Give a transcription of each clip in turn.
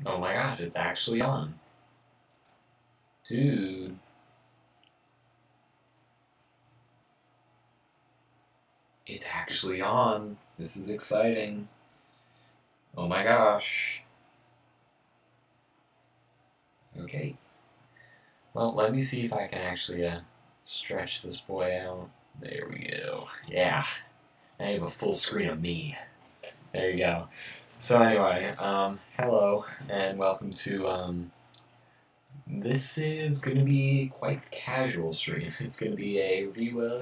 Oh my gosh, it's actually on. Dude. It's actually on. This is exciting. Oh my gosh. Okay. Well, let me see if I can actually stretch this boy out. There we go. Yeah. I have a full screen of me. There you go. So anyway, hello and welcome to this is gonna be quite casual stream. It's gonna be a review of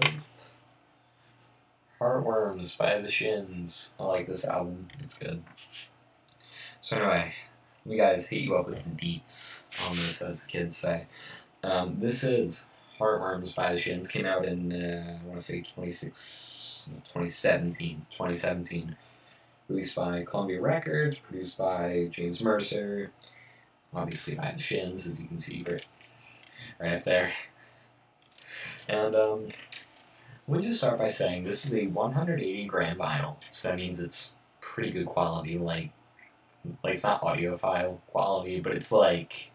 Heartworms by the Shins. I like this album. It's good. So anyway, we guys hit you up with the deets on this, as the kids say. This is Heartworms by the Shins. Came out in I want to say 2017. Released by Columbia Records, produced by James Mercer, obviously by the Shins, as you can see right up there. And let me just start by saying this is a 180 gram vinyl, so that means it's pretty good quality. Like it's not audiophile quality, but it's like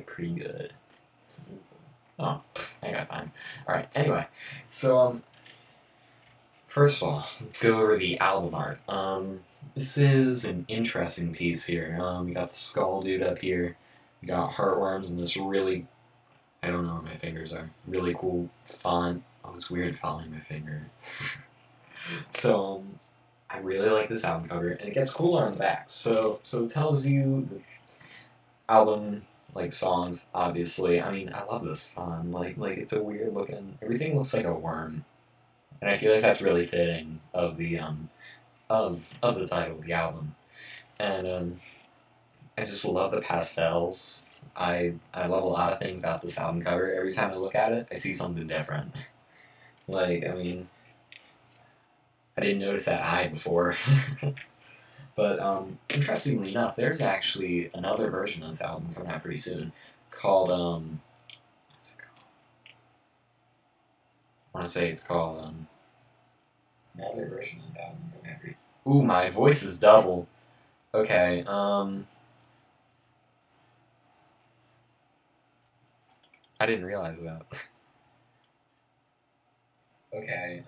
pretty good. Oh, I got time. All right. Anyway, so first of all, let's go over the album art. This is an interesting piece here. We got the skull dude up here. We got Heartworms and this really, I don't know what my fingers are, really cool font. Oh, it's weird following my finger. So, I really like this album cover, and it gets cooler on the back. So it tells you the album, like, songs, obviously. I mean, I love this font. Like it's a weird looking, everything looks like a worm. And I feel like that's really fitting of the of the title of the album. And I just love the pastels. I love a lot of things about this album cover. Every time I look at it, I see something different. Like, I mean, I didn't notice that eye before. But interestingly enough, there's actually another version of this album coming out pretty soon called what's it called? I want to say it's called another version of this album coming out pretty. Ooh, my voice is double. Okay, I didn't realize that. Okay,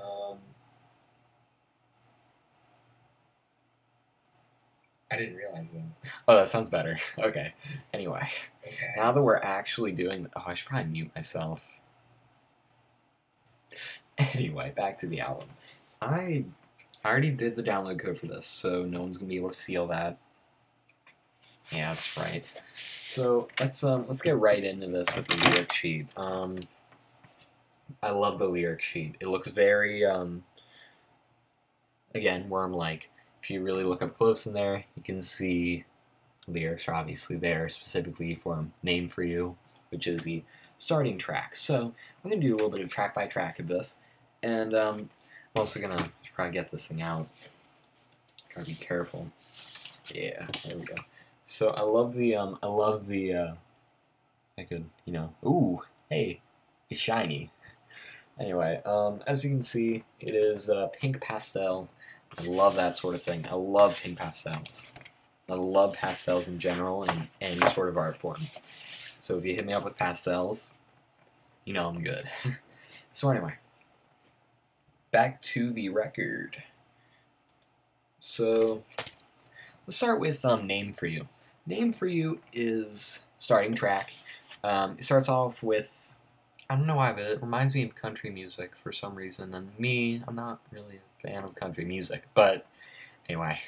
I didn't realize that. Oh, that sounds better. Okay. Anyway. Okay. Now that we're actually doing... Oh, I should probably mute myself. Anyway, back to the album. I already did the download code for this, so no one's going to be able to see all that. Yeah, that's right. So, let's get right into this with the lyric sheet. I love the lyric sheet. It looks very, again, worm-like. If you really look up close in there, you can see lyrics are obviously there, specifically for Name For You, which is the starting track. So, I'm going to do a little bit of track-by-track of this, and I'm also going to try to get this thing out. Gotta be careful. Yeah, there we go. So, I love the, I could, ooh, hey, it's shiny. Anyway, as you can see, it is pink pastel. I love that sort of thing. I love pink pastels. I love pastels in general in any sort of art form. So if you hit me up with pastels, you know I'm good. So anyway, back to the record. So let's start with Name For You. Name For You is starting track. It starts off with, I don't know why, but it reminds me of country music for some reason. And me, I'm not really a fan of country music. But anyway,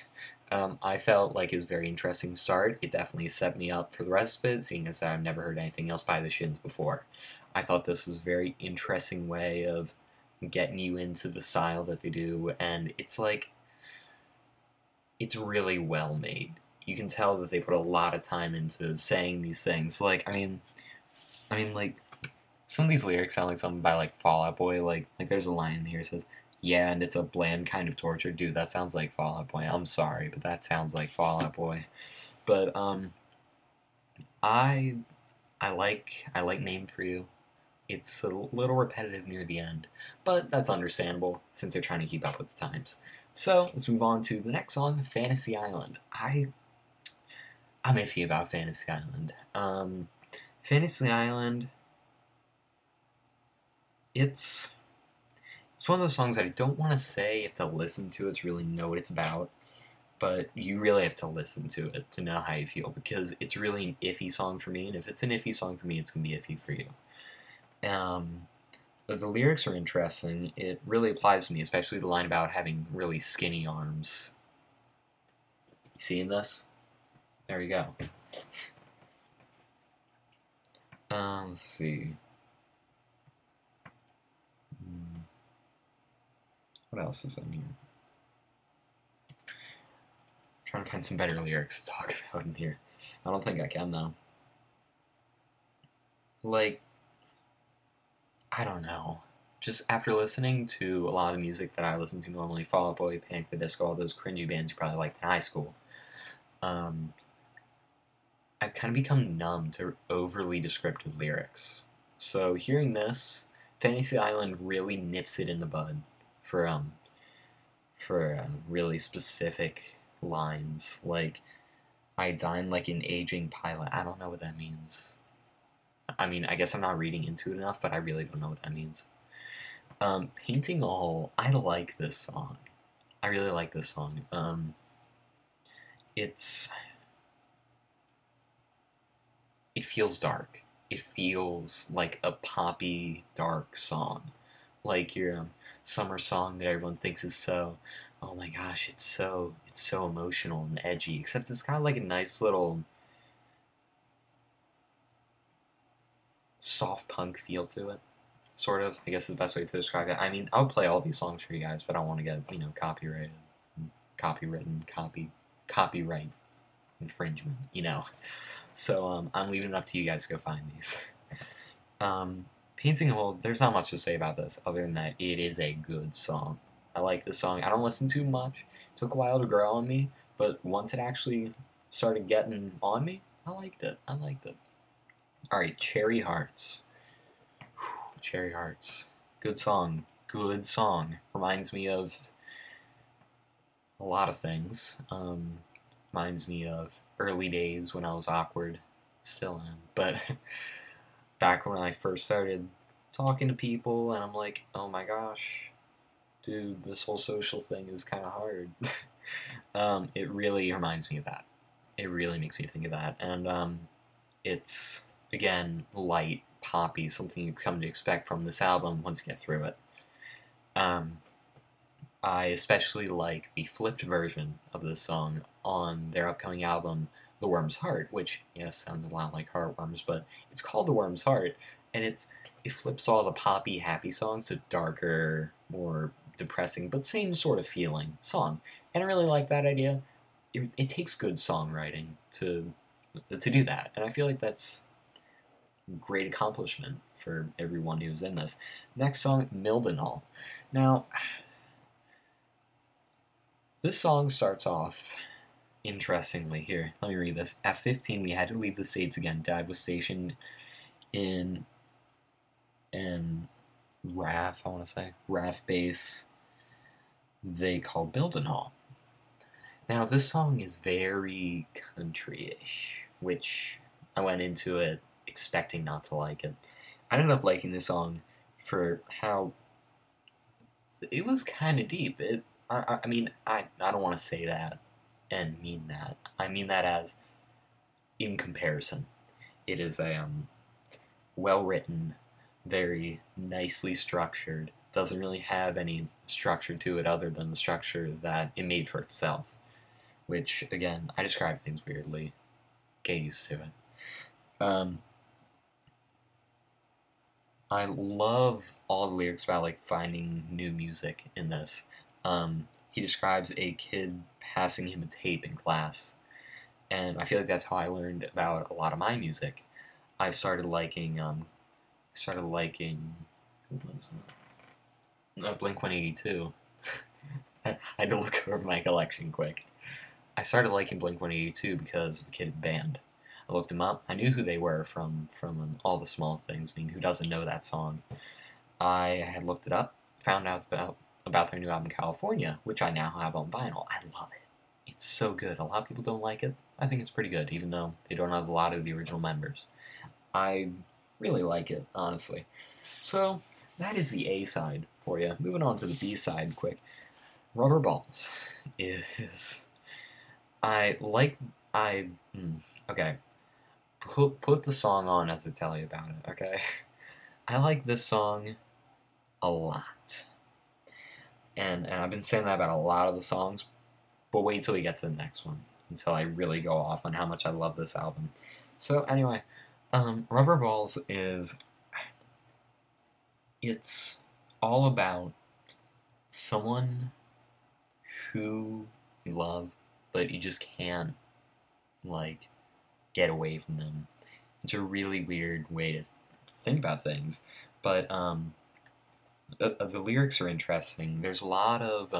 I felt like it was a very interesting start. It definitely set me up for the rest of it, seeing as I've never heard anything else by the Shins before. I thought this was a very interesting way of getting you into the style that they do. And it's like, it's really well made. You can tell that they put a lot of time into saying these things. Like, I mean, like, some of these lyrics sound like something by, like, Fall Out Boy. Like there's a line here that says, yeah, and it's a bland kind of torture. Dude, that sounds like Fall Out Boy. I'm sorry, but that sounds like Fall Out Boy. But, I like Name For You. It's a little repetitive near the end, but that's understandable, since they're trying to keep up with the times. So, let's move on to the next song, Fantasy Island. I'm iffy about Fantasy Island. Fantasy Island, it's one of those songs that I don't want to say you have to listen to it to really know what it's about, but you really have to listen to it to know how you feel, because it's really an iffy song for me, and if it's an iffy song for me, it's going to be iffy for you. But the lyrics are interesting. It really applies to me, especially the line about having really skinny arms. You seeing this? There you go. Let's see. What else is in here? I'm trying to find some better lyrics to talk about in here. I don't think I can, though. Like, I don't know. Just after listening to a lot of the music that I listen to normally, Fall Out Boy, Panic! At the Disco, all those cringy bands you probably liked in high school, I've kind of become numb to overly descriptive lyrics. So hearing this, Fantasy Island really nips it in the bud for really specific lines, like, I dine like an aging pilot. I don't know what that means. I mean, I guess I'm not reading into it enough, but I really don't know what that means. Painting a Hole, I like this song. I really like this song. It feels dark. It feels like a poppy, dark song. Like your summer song that everyone thinks is so, oh my gosh, it's so emotional and edgy, except it's got like a nice little soft punk feel to it, sort of, I guess is the best way to describe it. I mean, I'll play all these songs for you guys, but I don't want to get, copyrighted, copyright infringement, So, I'm leaving it up to you guys to go find these. Painting a Hole, there's not much to say about this, other than that it is a good song. I like this song. I don't listen to much. It took a while to grow on me, but once it actually started getting on me, I liked it. Alright, Cherry Hearts. Whew, Cherry Hearts. Good song. Reminds me of a lot of things. Reminds me of early days when I was awkward. Still am. But back when I first started talking to people, and I'm like, oh my gosh, dude, this whole social thing is kind of hard. It really reminds me of that. It really makes me think of that. And it's, again, light, poppy, something you come to expect from this album once you get through it. I especially like the flipped version of this song on their upcoming album, The Worm's Heart, which, yes, sounds a lot like Heartworms, but it's called The Worm's Heart, and it flips all the poppy, happy songs to darker, more depressing, but same sort of feeling song. And I really like that idea. It takes good songwriting to do that, and I feel like that's great accomplishment for everyone who's in this. Next song, Mildenhall. Now, this song starts off interestingly here. Let me read this. At 15, we had to leave the States again. Dad was stationed in RAF, I want to say. RAF base they call Mildenhall. Now, this song is very country-ish, which I went into it expecting not to like it. I ended up liking this song for how it was kind of deep. I mean, I don't want to say that and mean that. I mean that as in comparison. It is a well-written, very nicely structured, doesn't really have any structure to it other than the structure that it made for itself. Which, again, I describe things weirdly. Get used to it. I love all the lyrics about, like, finding new music in this. He describes a kid passing him a tape in class, and I feel like that's how I learned about a lot of my music. I started liking, who was it? Blink-182. I had to look over my collection quick. I started liking Blink-182 because of a kid band. I looked them up. I knew who they were from All the Small Things. I mean, who doesn't know that song? I had looked it up, found out about their new album, California, which I now have on vinyl. I love it. It's so good. A lot of people don't like it. I think it's pretty good, even though they don't have a lot of the original members. I really like it, honestly. So, that is the A side for you. Moving on to the B side quick. Rubber Balls is... Okay. Put the song on as I tell you about it, okay? I like this song a lot. And I've been saying that about a lot of the songs, but wait till we get to the next one, until I really go off on how much I love this album. So anyway, Rubber Balls is... It's all about someone who you love, but you just can't, like, get away from them. It's a really weird way to think about things, but the lyrics are interesting. There's a lot of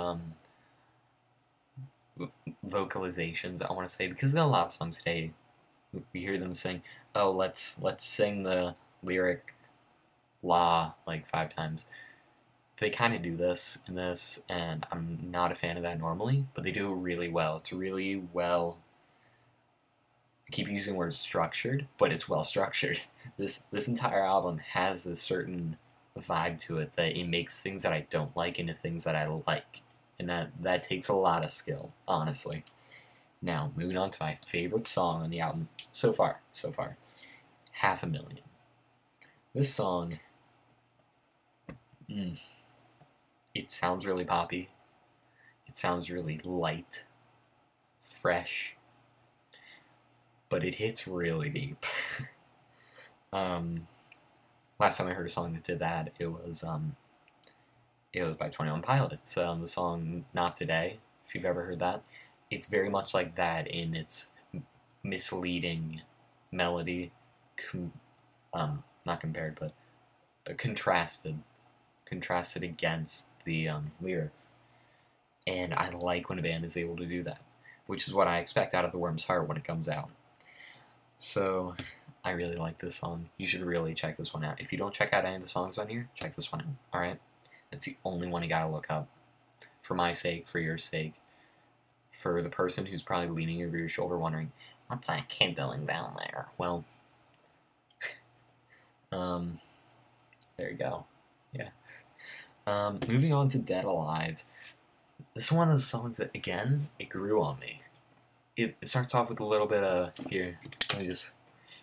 vocalizations, I want to say, because in a lot of songs today, we hear them sing, oh, let's sing the lyric la like 5 times. They kind of do this in this, and I'm not a fan of that normally, but they do it really well. It's really well... I keep using the word structured, but it's well structured. This entire album has this certain vibe to it that it makes things that I don't like into things that I like. And that takes a lot of skill, honestly. Now, moving on to my favorite song on the album so far. 500,000. This song, it sounds really poppy. It sounds really light, fresh, but it hits really deep. Last time I heard a song that did that, it was by 21 Pilots. The song "Not Today," if you've ever heard that, it's very much like that in its misleading melody, not compared, but contrasted against the lyrics. And I like when a band is able to do that, which is what I expect out of the Worm's Heart when it comes out. So, I really like this song. You should really check this one out. If you don't check out any of the songs on here, check this one out, alright? It's the only one you gotta look up. For my sake, for your sake, for the person who's probably leaning over your shoulder wondering, what's that kid doing down there? Well, there you go. Yeah. Moving on to Dead Alive. This is one of those songs that, again, it grew on me. It starts off with a little bit of... Here, let me just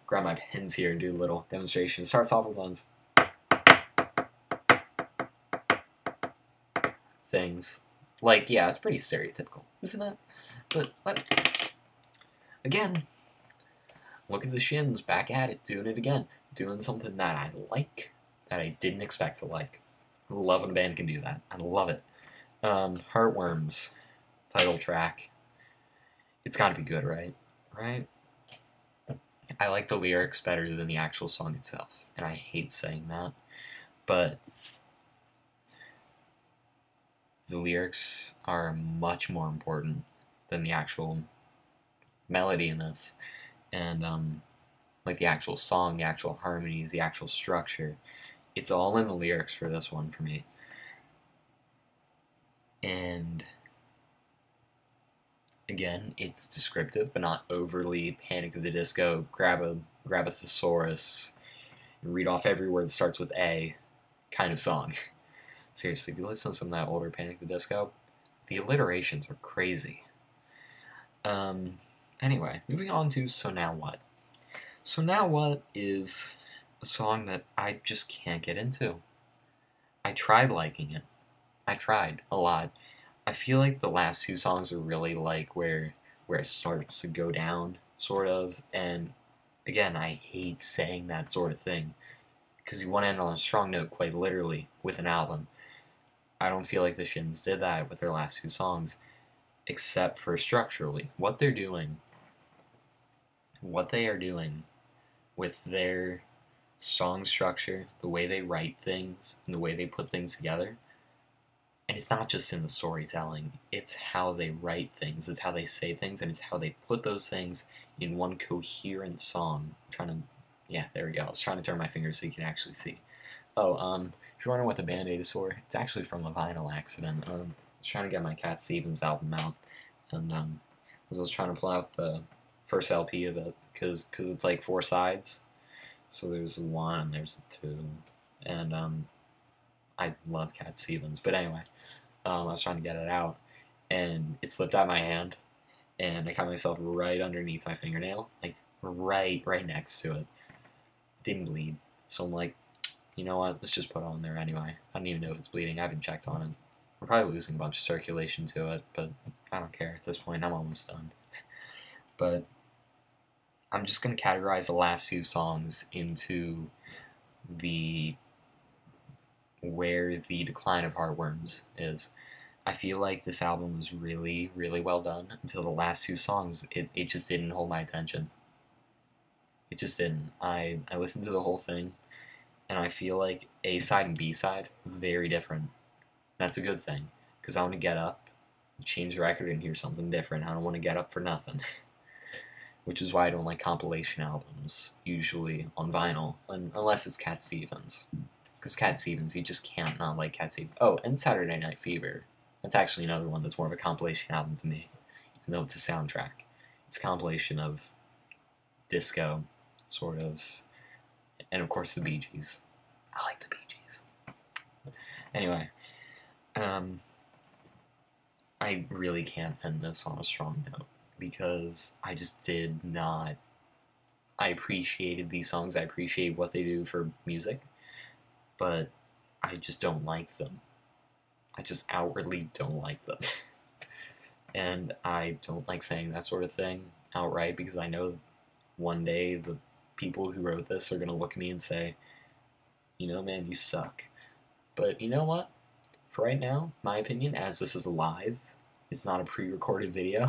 grab my pens here and do a little demonstration. It starts off with ones... things. Like, yeah, it's pretty stereotypical, isn't it? But again, look at the Shins, back at it, doing it again. Doing something that I like, that I didn't expect to like. I love when a band can do that. I love it. Heartworms, title track. It's gotta be good, right? Right? I like the lyrics better than the actual song itself, and I hate saying that, but the lyrics are much more important than the actual melody in this, and like the actual song, the actual harmonies, the actual structure. It's all in the lyrics for this one for me. And again, it's descriptive, but not overly Panic at the Disco, grab a thesaurus, and read off every word that starts with A kind of song. Seriously, if you listen to some of that older Panic at the Disco, the alliterations are crazy. Anyway, moving on to So Now What? So Now What is a song that I just can't get into. I tried liking it. I tried a lot. I feel like the last 2 songs are really like where it starts to go down, sort of, and again, I hate saying that sort of thing, because you want to end on a strong note, quite literally, with an album. I don't feel like the Shins did that with their last 2 songs, except for structurally. What they are doing with their song structure, the way they write things, and the way they put things together, and it's not just in the storytelling, it's how they write things, it's how they say things, and it's how they put those things in one coherent song. Yeah, there we go. I was trying to turn my fingers so you can actually see. Oh, if you're wondering what the Band-Aid is for, it's actually from a vinyl accident. I was trying to get my Cat Stevens album out, and because I was trying to pull out the first LP of it, because it's like 4 sides. So there's a 1, there's a 2, and I love Cat Stevens. But anyway, I was trying to get it out, and it slipped out of my hand, and I caught myself right underneath my fingernail, like right next to it. It didn't bleed, so I'm like, you know what, let's just put it on there anyway. I don't even know if it's bleeding, I haven't checked on it. We're probably losing a bunch of circulation to it, but I don't care at this point, I'm almost done. But I'm just going to categorize the last 2 songs into where the decline of Heartworms is. I feel like this album was really, really well done until the last 2 songs. It just didn't hold my attention. It just didn't. I listened to the whole thing, and I feel like A side and B side very different. That's a good thing, because I want to get up, change the record, and hear something different. I don't want to get up for nothing. Which is why I don't like compilation albums, usually on vinyl, unless it's Cat Stevens. Because Cat Stevens, you just can't not like Cat Stevens. Oh, and Saturday Night Fever. That's actually another one that's more of a compilation album to me, even though it's a soundtrack. It's a compilation of disco, sort of, and of course the Bee Gees. I like the Bee Gees. Anyway, I really can't end this on a strong note, because I just did not. I appreciated these songs, I appreciate what they do for music, but I just don't like them. I just outwardly don't like them. And I don't like saying that sort of thing outright, because I know one day the people who wrote this are going to look at me and say, you know, man, you suck. But you know what? For right now, my opinion, as this is live, it's not a pre-recorded video,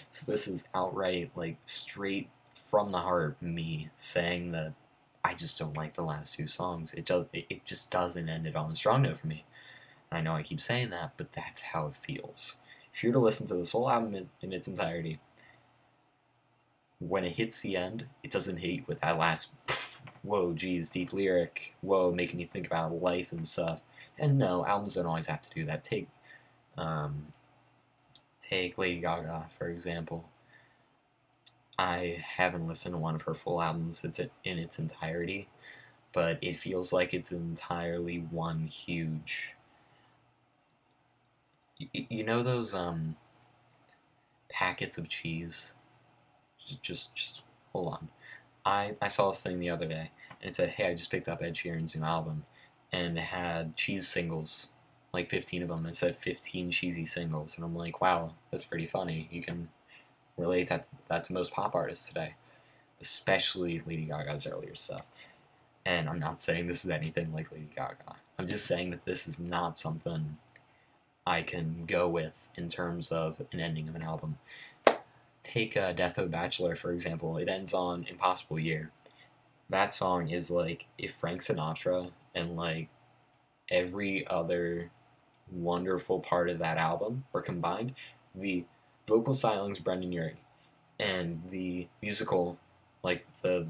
so this is outright, like, straight from the heart, me saying that I just don't like the last 2 songs. It just doesn't end it on a strong note for me. I know I keep saying that, but that's how it feels. If you were to listen to this whole album in its entirety, when it hits the end, it doesn't hit you with that last, pff, whoa, geez, deep lyric, whoa, making me think about life and stuff. And no, albums don't always have to do that. Take Lady Gaga, for example. I haven't listened to one of her full albums in its entirety, but it feels like it's entirely one huge... You know those packets of cheese? Just hold on. I saw this thing the other day, and it said, hey, I just picked up Ed Sheeran's new album, and it had cheese singles, like 15 of them. It said 15 cheesy singles, and I'm like, wow, that's pretty funny. You can relate that to most pop artists today, especially Lady Gaga's earlier stuff. And I'm not saying this is anything like Lady Gaga. I'm just saying that this is not something I can go with in terms of an ending of an album. Take Death of a Bachelor, for example. It ends on Impossible Year. That song is like if Frank Sinatra and like every other wonderful part of that album were combined. The vocal stylings, Brendan Urie, and the musical, like the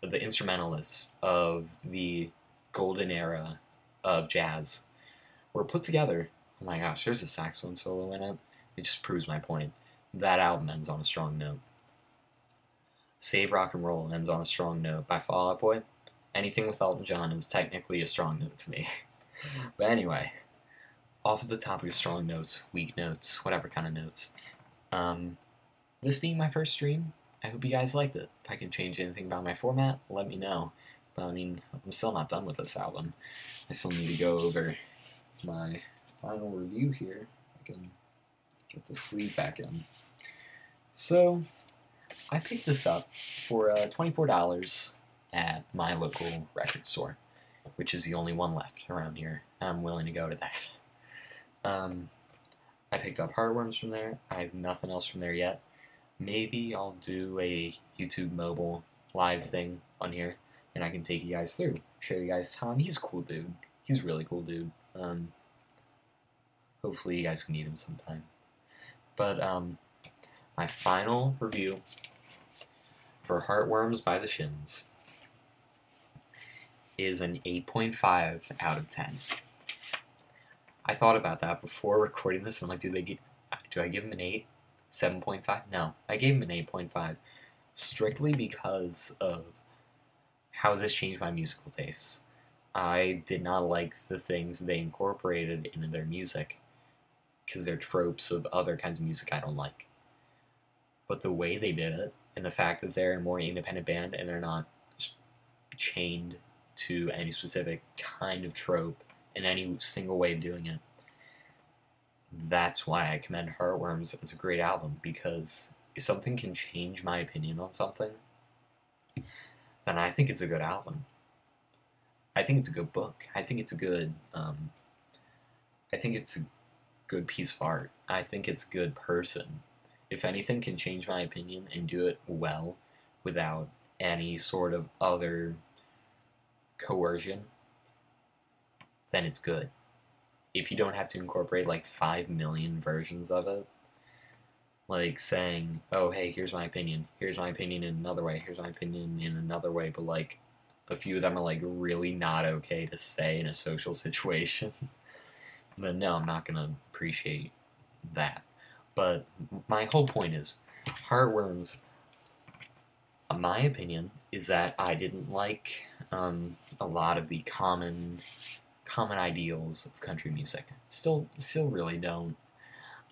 instrumentalists of the golden era of jazz were put together. Oh my gosh, there's a saxophone solo in it. It just proves my point. That album ends on a strong note. Save Rock and Roll ends on a strong note by Fall Out Boy. Anything with Elton John is technically a strong note to me. But anyway, off of the topic of strong notes, weak notes, whatever kind of notes. This being my first stream, I hope you guys liked it. If I can change anything about my format, let me know. But I mean, I'm still not done with this album. I still need to go over my final review here. I can get the sleeve back in. So, I picked this up for $24 at my local record store, which is the only one left around here. I'm willing to go to that. I picked up Heartworms from there. I have nothing else from there yet. Maybe I'll do a YouTube mobile live thing on here, and I can take you guys through. Show you guys Tom. He's a cool dude. He's a really cool dude. Hopefully you guys can meet him sometime. But, my final review for Heartworms by the Shins is an 8.5 out of 10. I thought about that before recording this, and I'm like, do I give him an 8? 7.5? No, I gave him an 8.5. Strictly because of how this changed my musical tastes. I did not like the things they incorporated into their music, because they're tropes of other kinds of music I don't like. But the way they did it, and the fact that they're a more independent band and they're not chained to any specific kind of trope in any single way of doing it, that's why I commend Heartworms as a great album, because if something can change my opinion on something, then I think it's a good album. I think it's a good book. I think it's a good, I think it's a good piece of art. I think it's a good person. If anything can change my opinion and do it well without any sort of other coercion, then it's good. If you don't have to incorporate like 5 million versions of it, like saying, oh, hey, here's my opinion in another way, here's my opinion in another way, but like a few of them are like really not okay to say in a social situation, then no, I'm not gonna appreciate that. But my whole point is, Heartworms, my opinion, is that I didn't like a lot of the common ideals of country music. Still really don't.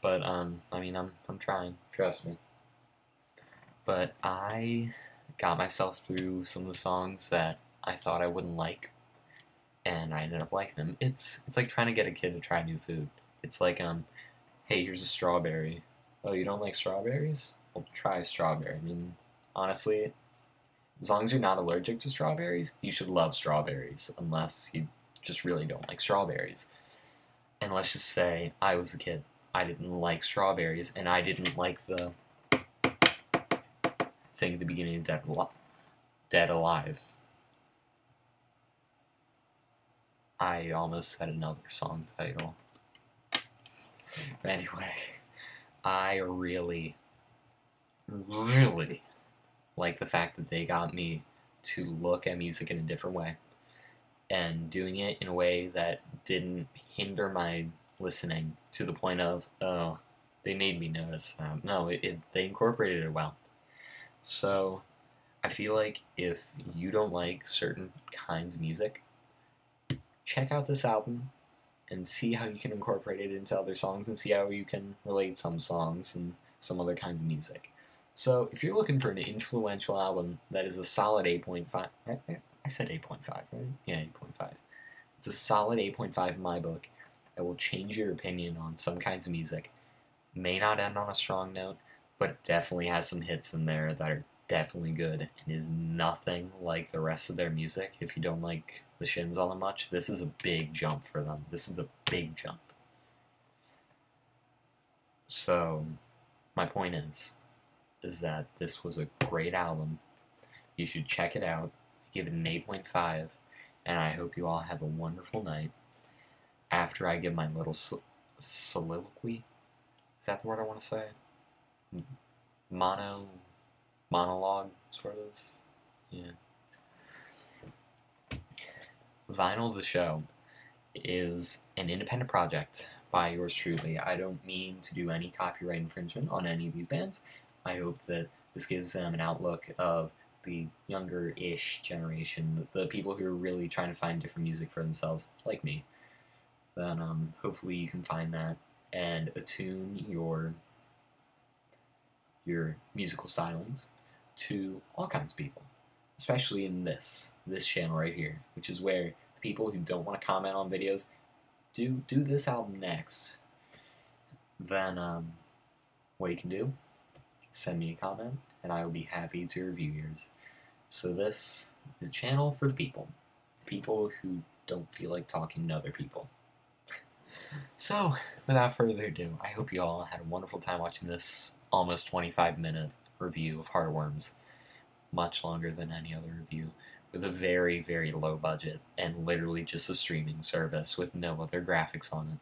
But I mean, I'm trying. Trust me. But I got myself through some of the songs that I thought I wouldn't like, and I ended up liking them. It's like trying to get a kid to try new food. It's like hey, here's a strawberry. Oh, you don't like strawberries? Well, try strawberry. I mean, honestly, as long as you're not allergic to strawberries, you should love strawberries, unless you just really don't like strawberries. And let's just say I was a kid. I didn't like strawberries, and I didn't like the thing at the beginning of Dead Alive. I almost said another song title. But anyway, I really like the fact that they got me to look at music in a different way, and doing it in a way that didn't hinder my listening to the point of, oh, they made me notice. No, they incorporated it well. So I feel like if you don't like certain kinds of music, check out this album and see how you can incorporate it into other songs, and see how you can relate some songs and some other kinds of music. So if you're looking for an influential album that is a solid 8.5, I said 8.5, right? Yeah, 8.5. It's a solid 8.5 in my book. That will change your opinion on some kinds of music. May not end on a strong note, but it definitely has some hits in there that are definitely good, and is nothing like the rest of their music. If you don't like the Shins all that much, this is a big jump for them. This is a big jump. So, my point is that this was a great album. You should check it out. Give it an 8.5, and I hope you all have a wonderful night. After I give my little soliloquy, is that the word I want to say? Monologue, sort of? Yeah. Vinyl the Show is an independent project by yours truly. I don't mean to do any copyright infringement on any of these bands. I hope that this gives them an outlook of the younger-ish generation, the people who are really trying to find different music for themselves, like me. Then hopefully you can find that and attune your musical stylings to all kinds of people, especially in this channel right here, which is where the people who don't want to comment on videos do this album next. Then what you can do, send me a comment, and I will be happy to review yours. So this is a channel for the people who don't feel like talking to other people. So, without further ado, I hope you all had a wonderful time watching this almost 25-minute review of Heartworms. Much longer than any other review, with a very, very low budget, and literally just a streaming service with no other graphics on it.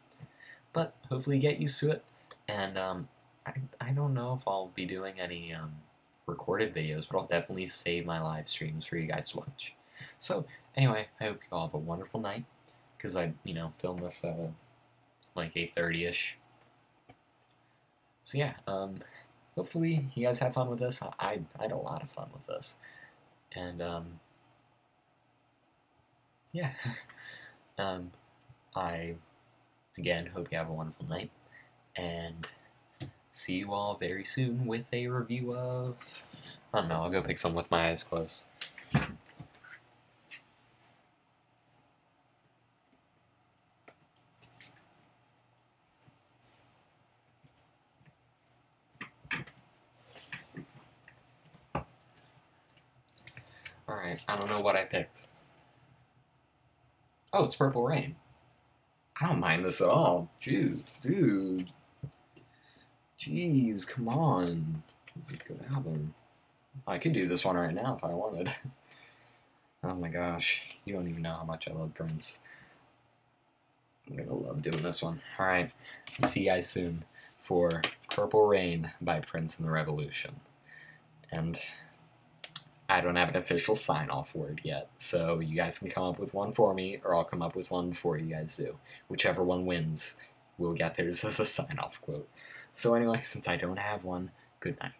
But hopefully you get used to it, and I don't know if I'll be doing any recorded videos, but I'll definitely save my live streams for you guys to watch. So, anyway, I hope you all have a wonderful night, because I, filmed this at like 8:30ish. So yeah, hopefully you guys have fun with this. I had a lot of fun with this. And, yeah. I, again, hope you have a wonderful night. And see you all very soon with a review of... I don't know, I'll go pick some with my eyes closed. Alright, I don't know what I picked. Oh, it's Purple Rain. I don't mind this at all. Dude. Jeez, come on. This is a good album. I could do this one right now if I wanted. Oh my gosh, you don't even know how much I love Prince. I'm gonna love doing this one. Alright, see you guys soon for Purple Rain by Prince and the Revolution. And I don't have an official sign-off word yet, so you guys can come up with one for me, or I'll come up with one before you guys do. Whichever one wins, we'll get theirs as a sign-off quote. So anyway, since I don't have one, good night.